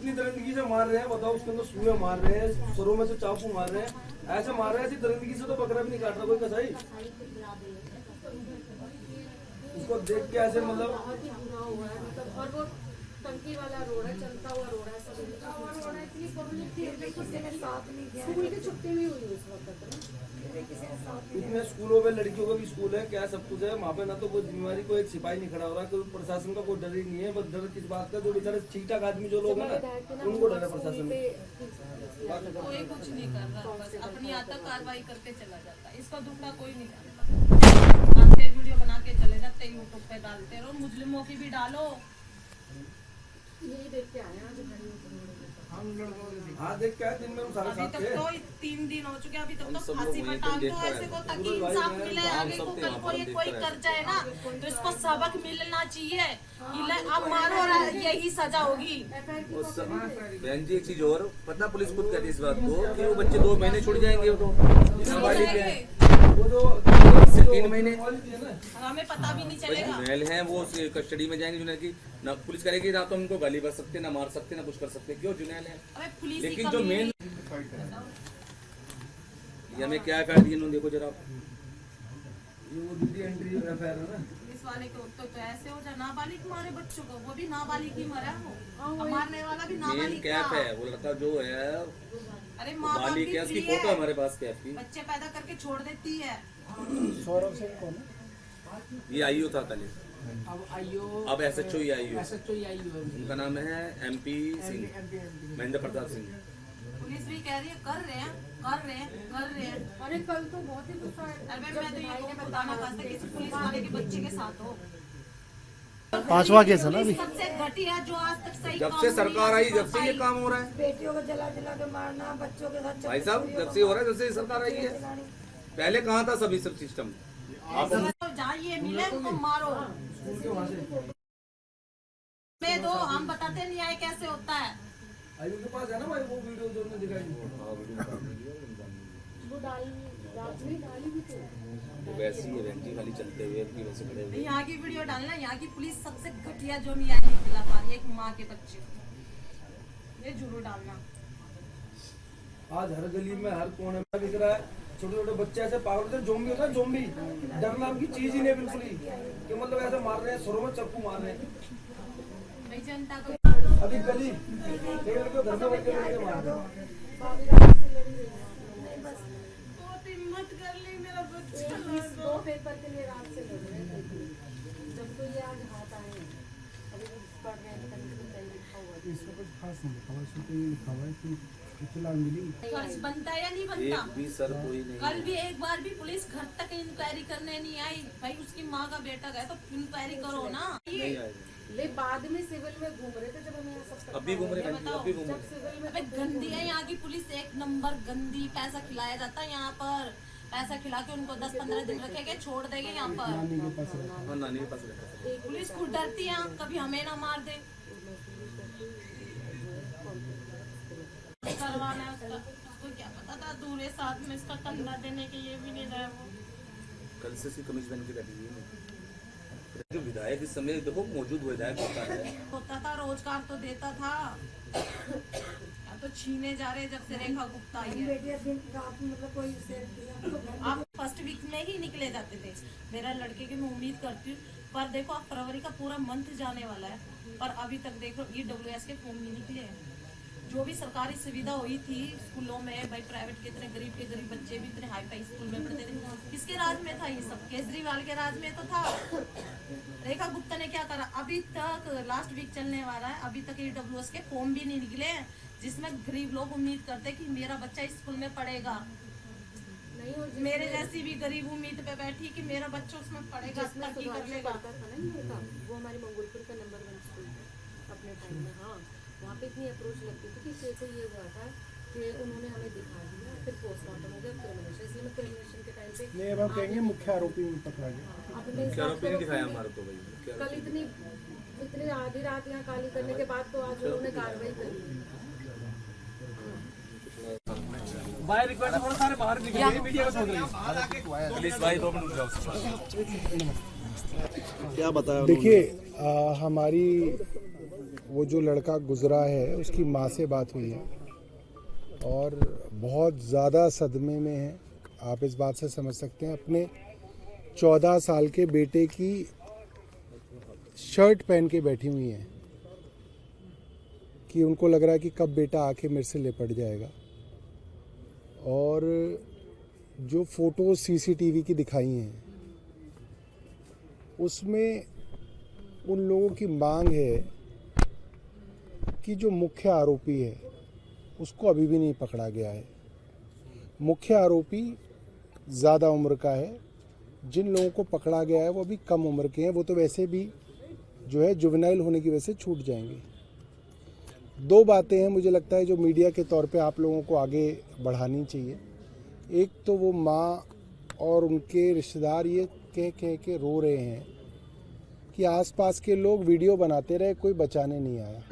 इतनी दरिंदगी से मार रहे हैं, बताओ उसके अंदर सुए मार रहे हैं, सरों में से चाकू मार रहे हैं, ऐसे मार रहे हैं, ऐसी दरिंदगी से तो बकरा भी नहीं काट रहा कोई कसाई। उसको देख के ऐसे मतलब और वो टंकी वाला रोड है, चलता हुआ रोड है, सब इतनी पब्लिक थी, किसी ने साथ नहीं दिया। स्कूल की छुट्टी भी हुई उस वक्त, इतने स्कूलों में लड़कियों का भी स्कूल है, क्या सब कुछ है वहाँ पे, ना तो कोई जिम्मेवारी, कोई एक सिपाही नहीं खड़ा हो रहा, कोई प्रशासन का कोई डर ही नहीं है। बस डर किस बात का, जो बेचारे ठीक ठाक आदमी जो लोग हैं ना, उनको डर है प्रशासन में। कोई कुछ नहीं कर रहा, बस अपनी आता कार्रवाई करके चला जाता है, इसका दुखड़ा कोई नहीं जानता। आते वीडियो बना के चले जाते, यूट्यूब पे डालते रहो, मुस्लिमों की भी डालो। यही देख के आए हैं हाँ देख क्या दिन में हम सारे अभी साथ तक थे। तो 3 दिन हो चुके, अभी तक तो फांसी पर टांग दो ऐसे को, ताकि इंसाफ मिले। आगे को कल को ये कोई कर जाए ना तो इसको सबक मिलना चाहिए। अब मारो और यही सजा होगी। बहन जी एक चीज और, पता पुलिस खुद कहती है इस बात को कि वो बच्चे 2 महीने छुट जाएंगे, वो तो नाबालिग है, वो जो 3 महीने हमें पता भी नहीं चलेगा। मेल है वो कस्टडी में जाएंगे। जुनैल की ना पुलिस करेगी, ना तो उनको गाली बर सकते, ना मार सकते, ना कुछ कर सकते, क्यों जुनैल है। लेकिन जो मेन ये हमें क्या एफ आई आर देखो जरा, वो दीदी एंट्री एफआईआर है ना, पुलिस वाले को तो ऐसे हो जाए, नाबालिग मारे बच्चों को, वो भी नाबालिग ही मरा वो, मारने वाला भी मेन नाबालिग कैफ है। वो लड़का जो है अरे माँ बाप बालिग भी है, उसकी फ्री है, फोटो हमारे पास कैफ की। बच्चे पैदा करके छोड़ देती है। सौरभ सिंह कौन है? ये आईओ था पहले, अब आईओ, अब एसएचओ ही आईओ। एसएचओ ही आईओ। उनका नाम है MP सिंह, महेंद्र प्रताप सिंह। पुलिस भी कह रही है कर रहे हैं, कर रहे हैं, कर रहे हैं। अरे कल तो बहुत ही गुस्सा है। अरे मैं तो ये बताना चाहता हूँ किसी पुलिस वाले के बच्चे के साथ हो। 5वां केस है ना अभी। सबसे घटिया जो आज तक सही जब काम से हुई सरकार है, आई, जब से ये काम हो रहा है बेटियों को जला जला के मारना, बच्चों के साथ भाई साहब, जब से हो रहा है, जब से सरकार आई है। पहले कहाँ था सभी सब सिस्टम। आप तो जहाँ ये मिले उनको मारो, दे दो, हम बताते नहीं आए कैसे होता है। आईओ के पास है ना भाई वो वीडियो जो उन्होंने दिखाई। वो डाली, रात में डाली भी तो। वो वैसी है बहन जी, खाली चलते हुए अपनी वैसे खड़े हुए। यहाँ की वीडियो डालना, यहाँ की पुलिस सबसे घटिया जो नहीं आई खिला पा रही है एक माँ के बच्चे को, ये जरूर डालना। आज हर गली में हर कोने में दिख रहा है, छोटे छोटे बच्चे ऐसे पागल से जोम्बी होता है, जोम्बी डर नाम की चीज ही नहीं बिल्कुल ही, कि मतलब ऐसे मार रहे हैं, सरों में चाकू मार रहे हैं। भाई जनता को अभी गली लड़के घर में बैठे लड़के मार रहे हैं। बहुत हिम्मत कर ली मेरा बच्चा। 2 पेपर के लिए रात से लड़ रहे थे, जब तो ये आज हाथ आए हैं। अभी वो पढ़ रहे हैं, कहीं लिखा हुआ है। इसमें कुछ खास नहीं लिखा हुआ, इसमें तो ये लिखा हुआ है कि इतला मिली। फर्ज बनता है या नहीं बनता? एक भी सर कोई नहीं। कल भी एक बार भी पुलिस घर तक इंक्वायरी करने नहीं आई। भाई उसकी माँ का बेटा गया तो इंक्वायरी करो ना। नहीं आएगा। ले बाद में सिविल में घूम रहे थे जब हमें सब अभी घूम रहे हैं, अभी घूम जब रहे सिविल में अबे गंदी है यहाँ की पुलिस, एक नंबर गंदी। पैसा खिलाया जाता है यहाँ पर, पैसा खिला के उनको 10-15 दिन रखेंगे, छोड़ देंगे यहाँ पर। नानी के पास रहता हैं। हाँ, नानी के पास रहता है। पुलिस खुद डरती है, कभी हमें ना मार दे। करवाना है उसका, उसको क्या पता था दूरे साथ में इसका कंधा देने के, ये भी नहीं रहा वो। कल से कमीज बन के बैठी हुई है। जो विधायक इस समय देखो मौजूद विधायक होता था, रोजगार तो देता था, अब तो छीने जा रहे जब से रेखा गुप्ता आई है। मतलब कोई आप फर्स्ट वीक में ही निकले जाते थे। मेरा लड़के की मैं उम्मीद करती हूँ, पर देखो अब फरवरी का पूरा मंथ जाने वाला है, पर अभी तक देखो EWS के फॉर्म नहीं निकले हैं। जो भी सरकारी सुविधा हुई थी स्कूलों में, भाई प्राइवेट के इतने गरीब के गरीब बच्चे भी इतने हाई फाई स्कूल में पढ़ते थे, किसके राज में था ये सब? केजरीवाल के राज में तो था। रेखा गुप्ता ने क्या करा? अभी तक लास्ट वीक चलने वाला है, अभी तक EWS के फॉर्म भी नहीं निकले हैं, जिसमें गरीब लोग उम्मीद करते कि मेरा बच्चा स्कूल में पढ़ेगा। मेरे जैसी भी गरीब उम्मीद पे बैठी कि मेरा बच्चा उसमें पढ़ेगा, तरक्की कर लेगा। वो हमारे मंगोलपुर का नंबर 1 स्कूल अपने टाइम में। हाँ, वहाँ पे इतनी अप्रोच लगती थी कि कैसे ये हुआ था कि उन्होंने हमें दिखा दिया, फिर पोस्टमार्टम हो गया, क्रिमिनेशन। इसलिए मैं क्रिमिनेशन के टाइम पे नहीं, अब हम कहेंगे मुख्य आरोपी में पकड़ा गया। अपने क्या आरोपी नहीं दिखाया हमारे को भाई। कल इतनी आधी रात यहाँ काली करने के बाद तो आज उन्होंने कार्रवाई करी। बाहर रिक्वेस्ट बहुत सारे बाहर निकले मीडिया को छोड़ रही है। पुलिस भाई 2 मिनट जाओ। क्या बताया? देखिए हमारी वो जो लड़का गुजरा है उसकी माँ से बात हुई है और बहुत ज़्यादा सदमे में है। आप इस बात से समझ सकते हैं, अपने 14 साल के बेटे की शर्ट पहन के बैठी हुई हैं कि उनको लग रहा है कि कब बेटा आके मेरे से लिपट जाएगा। और जो फ़ोटो सीसीटीवी की दिखाई हैं उसमें उन लोगों की मांग है कि जो मुख्य आरोपी है उसको अभी भी नहीं पकड़ा गया है। मुख्य आरोपी ज़्यादा उम्र का है, जिन लोगों को पकड़ा गया है वो अभी कम उम्र के हैं, वो तो वैसे भी जो है जुवेनाइल होने की वजह से छूट जाएंगे। दो बातें हैं मुझे लगता है जो मीडिया के तौर पे आप लोगों को आगे बढ़ानी चाहिए। एक तो वो माँ और उनके रिश्तेदार ये कह के रो रहे हैं कि आसपास के लोग वीडियो बनाते रहे, कोई बचाने नहीं आया,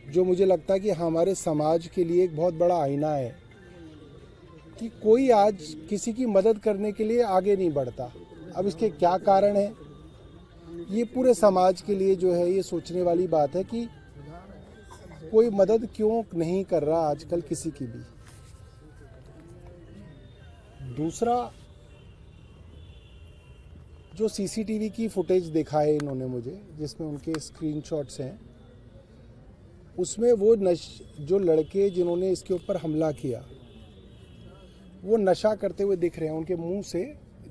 जो मुझे लगता है कि हमारे समाज के लिए एक बहुत बड़ा आईना है कि कोई आज किसी की मदद करने के लिए आगे नहीं बढ़ता। अब इसके क्या कारण है, ये पूरे समाज के लिए जो है ये सोचने वाली बात है कि कोई मदद क्यों नहीं कर रहा आजकल किसी की भी। दूसरा, जो सीसीटीवी की फुटेज देखा है इन्होंने मुझे, जिसमें उनके स्क्रीनशॉट्स हैं, उसमें वो जो लड़के जिन्होंने इसके ऊपर हमला किया वो नशा करते हुए दिख रहे हैं, उनके मुंह से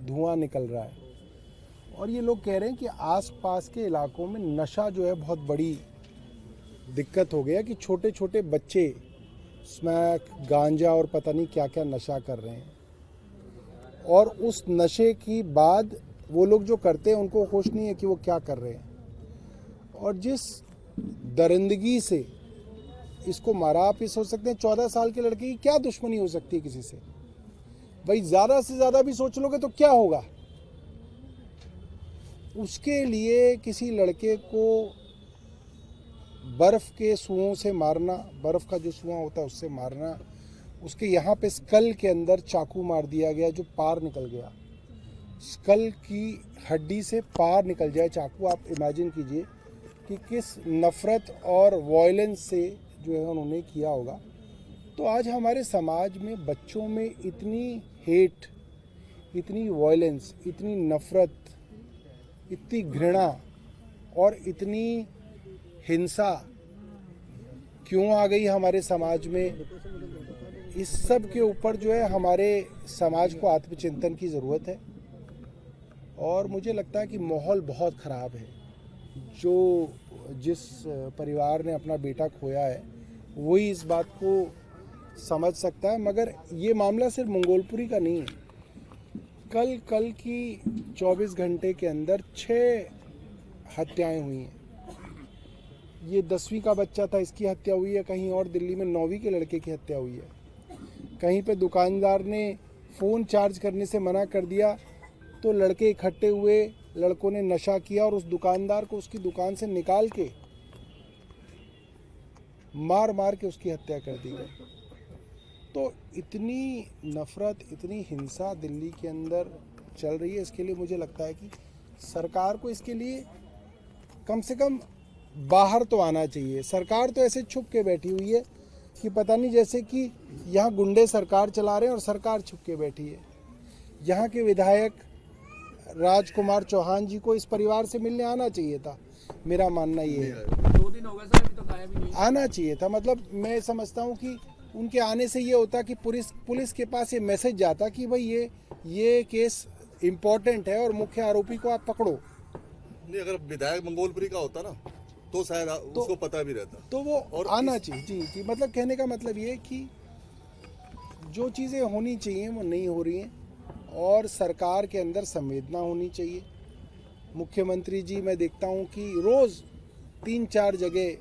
धुआं निकल रहा है। और ये लोग कह रहे हैं कि आसपास के इलाकों में नशा जो है बहुत बड़ी दिक्कत हो गया, कि छोटे छोटे बच्चे स्मैक, गांजा और पता नहीं क्या क्या नशा कर रहे हैं। और उस नशे की बाद वो लोग जो करते हैं उनको होश नहीं है कि वो क्या कर रहे हैं। और जिस दरिंदगी से इसको मारा, आप ये सोच सकते हैं 14 साल के लड़के की क्या दुश्मनी हो सकती है किसी से। भाई ज़्यादा से ज़्यादा भी सोच लोगे तो क्या होगा। उसके लिए किसी लड़के को बर्फ़ के सुओं से मारना, बर्फ़ का जो सुआ होता है उससे मारना, उसके यहाँ पे स्कल के अंदर चाकू मार दिया गया जो पार निकल गया, स्कल की हड्डी से पार निकल जाए चाकू। आप इमेजिन कीजिए कि किस नफ़रत और वॉयलेंस से जो है उन्होंने किया होगा। तो आज हमारे समाज में बच्चों में इतनी हेट, इतनी वॉयलेंस, इतनी नफ़रत, इतनी घृणा और इतनी हिंसा क्यों आ गई हमारे समाज में। इस सब के ऊपर जो है हमारे समाज को आत्मचिंतन की ज़रूरत है। और मुझे लगता है कि माहौल बहुत ख़राब है। जिस परिवार ने अपना बेटा खोया है वही इस बात को समझ सकता है। मगर ये मामला सिर्फ मंगोलपुरी का नहीं है। कल की 24 घंटे के अंदर 6 हत्याएं हुई हैं। ये 10वीं का बच्चा था, इसकी हत्या हुई है। कहीं और दिल्ली में 9वीं के लड़के की हत्या हुई है। कहीं पे दुकानदार ने फ़ोन चार्ज करने से मना कर दिया तो लड़के इकट्ठे हुए, लड़कों ने नशा किया और उस दुकानदार को उसकी दुकान से निकाल के मार के उसकी हत्या कर दी गई। तो इतनी नफ़रत, इतनी हिंसा दिल्ली के अंदर चल रही है। इसके लिए मुझे लगता है कि सरकार को इसके लिए कम से कम बाहर तो आना चाहिए। सरकार तो ऐसे छुप के बैठी हुई है कि पता नहीं, जैसे कि यहाँ गुंडे सरकार चला रहे हैं और सरकार छुप के बैठी है। यहाँ के विधायक राजकुमार चौहान जी को इस परिवार से मिलने आना चाहिए था, मेरा मानना ये है। 2 दिन हो गए सर, अभी तो गायब ही नहीं। आना चाहिए था। मतलब मैं समझता हूँ कि उनके आने से ये होता कि पुलिस के पास ये मैसेज जाता कि भाई ये केस इम्पोर्टेंट है और मुख्य आरोपी को आप पकड़ो। नहीं, अगर विधायक मंगोलपुरी का होता ना तो शायद उसको पता भी रहता। तो वो और आना चाहिए। जी, मतलब कहने का मतलब ये कि जो चीज़ें होनी चाहिए वो नहीं हो रही हैं और सरकार के अंदर संवेदना होनी चाहिए। मुख्यमंत्री जी, मैं देखता हूँ कि रोज़ 3-4 जगह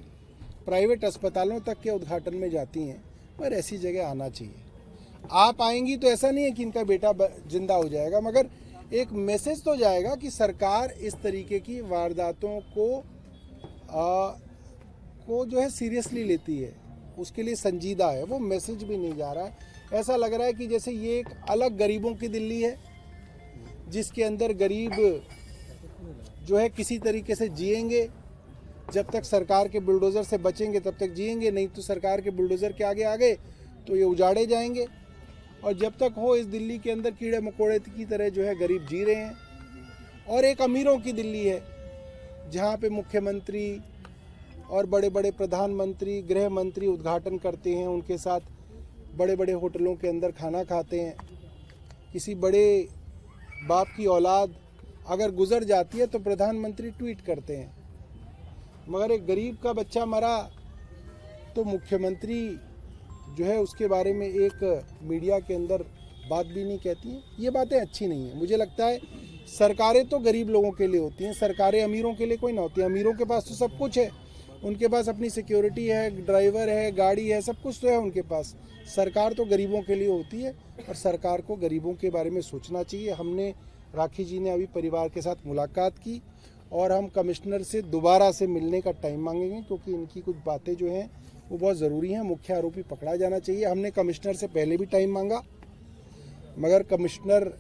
प्राइवेट अस्पतालों तक के उद्घाटन में जाती हैं, पर ऐसी जगह आना चाहिए। आप आएंगी तो ऐसा नहीं है कि इनका बेटा जिंदा हो जाएगा, मगर एक मैसेज तो जाएगा कि सरकार इस तरीके की वारदातों को जो है सीरियसली लेती है, उसके लिए संजीदा है। वो मैसेज भी नहीं जा रहा है। ऐसा लग रहा है कि जैसे ये एक अलग गरीबों की दिल्ली है, जिसके अंदर गरीब जो है किसी तरीके से जिएंगे, जब तक सरकार के बुलडोज़र से बचेंगे तब तक जिएंगे, नहीं तो सरकार के बुलडोज़र के आगे आ गए तो ये उजाड़े जाएंगे। और जब तक हो इस दिल्ली के अंदर कीड़े मकोड़े की तरह जो है गरीब जी रहे हैं। और एक अमीरों की दिल्ली है जहाँ पे मुख्यमंत्री और बड़े बड़े प्रधानमंत्री, गृह मंत्री उद्घाटन करते हैं, उनके साथ बड़े बड़े होटलों के अंदर खाना खाते हैं। किसी बड़े बाप की औलाद अगर गुजर जाती है तो प्रधानमंत्री ट्वीट करते हैं, मगर एक गरीब का बच्चा मरा तो मुख्यमंत्री जो है उसके बारे में एक मीडिया के अंदर बात भी नहीं कहती हैं। ये बातें अच्छी नहीं हैं। मुझे लगता है सरकारें तो गरीब लोगों के लिए होती हैं, सरकारें अमीरों के लिए कोई ना होती है। अमीरों के पास तो सब कुछ है, उनके पास अपनी सिक्योरिटी है, ड्राइवर है, गाड़ी है, सब कुछ तो है उनके पास। सरकार तो गरीबों के लिए होती है और सरकार को गरीबों के बारे में सोचना चाहिए। हमने, राखी जी ने अभी परिवार के साथ मुलाकात की और हम कमिश्नर से दोबारा से मिलने का टाइम मांगेंगे, क्योंकि इनकी कुछ बातें जो हैं वो बहुत ज़रूरी हैं। मुख्य आरोपी पकड़ा जाना चाहिए। हमने कमिश्नर से पहले भी टाइम मांगा, मगर कमिश्नर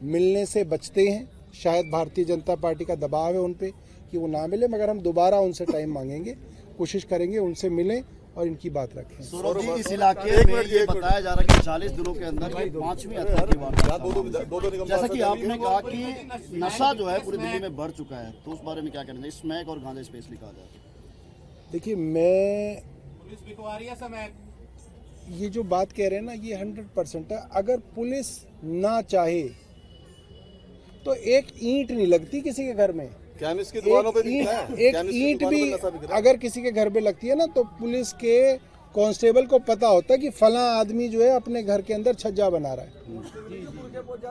मिलने से बचते हैं। शायद भारतीय जनता पार्टी का दबाव है उन पे कि वो ना मिले, मगर हम दोबारा उनसे टाइम मांगेंगे, कोशिश करेंगे उनसे मिलें और इनकी बात रखें। सौरभ जी, इस इलाके में ये बताया जा रहा है कि 40 दिनों के अंदर 5वीं आतंकी वारदात, जैसा कि आपने कहा कि नशा जो है पूरी दिल्ली में बढ़ चुका है, तो उस बारे में क्या कहना है? स्मैक और गांजा स्पेशली कहा जाए। देखिए, मैं ये जो बात कह रहे हैं ना, ये 100% है। अगर पुलिस ना चाहे तो एक ईंट नहीं लगती किसी के घर में। केमिस्ट की दुकानों पे भी एक ईंट भी अगर किसी के घर पे लगती है ना, तो पुलिस के कांस्टेबल को पता होता है कि फला आदमी जो है अपने घर के अंदर छज्जा बना रहा है।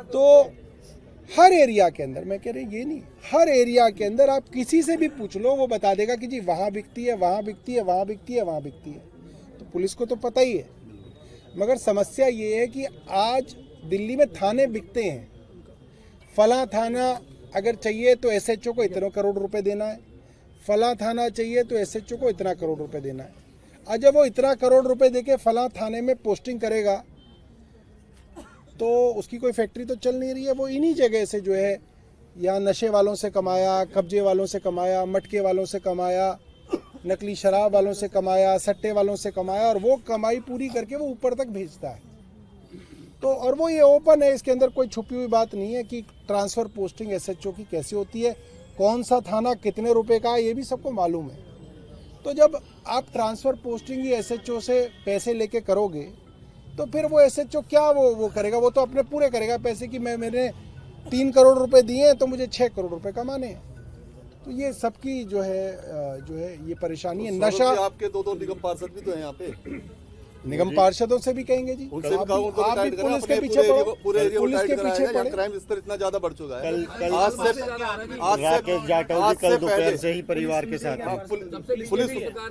तो हर एरिया के अंदर, मैं कह रही ये नहीं, हर एरिया के अंदर आप किसी से भी पूछ लो, वो बता देगा कि जी वहाँ बिकती है, वहाँ बिकती है, वहाँ बिकती है, वहाँ बिकती है। तो पुलिस को तो पता ही है। मगर समस्या ये है कि आज दिल्ली में थाने बिकते हैं। फला थाना अगर चाहिए तो एसएचओ को इतना करोड़ रुपए देना है, फला थाना चाहिए तो एसएचओ को इतना करोड़ रुपए देना है। और जब वो इतना करोड़ रुपए देके फला थाने में पोस्टिंग करेगा तो उसकी कोई फैक्ट्री तो चल नहीं रही है। वो इन्हीं जगह से जो है, यहाँ नशे वालों से कमाया, कब्जे वालों से कमाया, मटके वालों से कमाया, नकली शराब वालों से कमाया, सट्टे वालों से कमाया, और वो कमाई पूरी करके वो ऊपर तक भेजता है। तो और वो ये ओपन है, इसके अंदर कोई छुपी हुई बात नहीं है कि ट्रांसफ़र पोस्टिंग एसएचओ की कैसे होती है, कौन सा थाना कितने रुपए का है, ये भी सबको मालूम है। तो जब आप ट्रांसफ़र पोस्टिंग ही एसएचओ से पैसे लेके करोगे तो फिर वो एसएचओ क्या वो करेगा? वो तो अपने पूरे करेगा पैसे कि मैंने 3 करोड़ रुपए दिए हैं तो मुझे 6 करोड़ रुपए कमाने हैं। तो ये सबकी जो है ये परेशानी है। नशा, आपके दो निगम पार्षद भी तो हैं यहाँ पे, निगम पार्षदों से भी कहेंगे जी, आप भी पुलिस के पीछे पड़ो, पुलिस के पीछे पड़े। क्राइम स्तर इतना ज्यादा बढ़ चुका है। राकेश जाटव जी कल दोपहर से ही परिवार के साथ हैं। पुलिस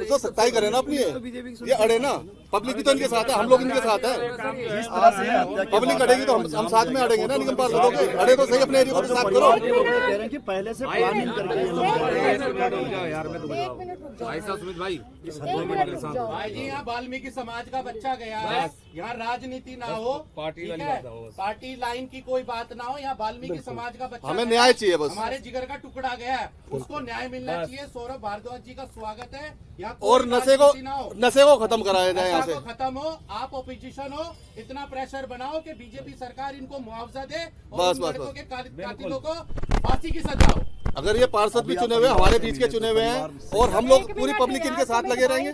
तो सख्ताई करे ना अपनी, ये अड़े ना, पब्लिक भी तो इनके साथ है, हम लोग इनके साथ है। पब्लिक अड़ेगी तो हम साथ में अड़ेंगे ना। निगम पार्षदों के अड़े तो सही, अपने एरिया को साफ करो। कह रहे हैं कि पहले से प्लानिंग भाई जी, यहाँ वाल्मीकि समाज का बच्चा गया है, यहाँ राजनीति ना हो, पार्टी ठीक है, पार्टी लाइन की कोई बात ना हो, यहाँ वाल्मीकि समाज का बच्चा, हमें न्याय चाहिए बस। हमारे जिगर का टुकड़ा गया है, उसको न्याय मिलना चाहिए। सौरभ भारद्वाज जी का स्वागत है यहाँ। और नशे को खत्म कराया जाए, यहाँ से खत्म हो। आप ओपोजिशन हो, इतना प्रेशर बनाओ कि बीजेपी सरकार इनको मुआवजा दे और बस, उन बस, लड़कों के कातिलों को फांसी की सजा हो। अगर ये पार्षद भी चुने हुए, हमारे बीच के चुने हुए हैं, और हम लोग पूरी पब्लिक इनके साथ लगे रहेंगे।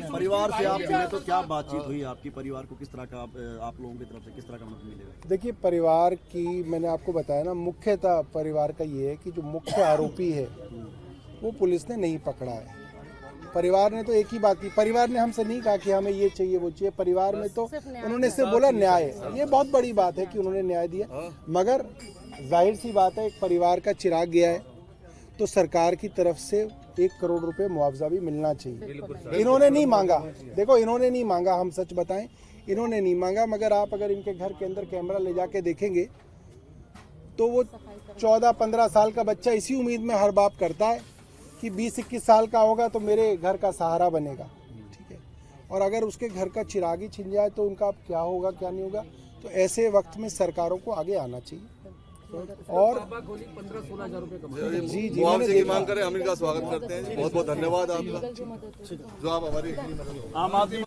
परिवार से आप मिले तो क्या बातचीत हुई आपकी? परिवार को किस तरह का आप लोगों की तरफ से किस तरह का मदद मिलेगा? देखिए, परिवार की मैंने आपको बताया ना, मुख्यतः परिवार का ये है कि जो मुख्य आरोपी है वो पुलिस ने नहीं पकड़ा है। परिवार ने तो एक ही बात की, परिवार ने हमसे नहीं कहा कि हमें ये चाहिए वो चाहिए। परिवार में तो उन्होंने सिर्फ बोला न्याय। ये बहुत बड़ी बात है कि उन्होंने न्याय दिया, मगर जाहिर सी बात है एक परिवार का चिराग गया है तो सरकार की तरफ से 1 करोड़ रुपए मुआवजा भी मिलना चाहिए। इन्होंने नहीं मांगा, देखो इन्होंने नहीं मांगा, हम सच बताएं इन्होंने नहीं मांगा। मगर आप अगर इनके घर के अंदर कैमरा ले जाके देखेंगे तो वो 14-15 साल का बच्चा इसी उम्मीद में हर बाप करता है कि 20-21 साल का होगा तो मेरे घर का सहारा बनेगा, ठीक है। और अगर उसके घर का चिराग ही छिन जाए तो उनका अब क्या होगा क्या नहीं होगा। तो ऐसे वक्त में सरकारों को आगे आना चाहिए। और 15-16 हजार रुपए जी जी मुआवजे की मांग करें, हम इनका स्वागत करते हैं। बहुत बहुत धन्यवाद आपका जो आप हमारी आम आदमी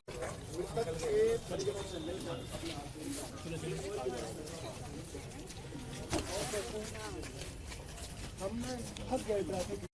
हम थक गए ट्रैफिक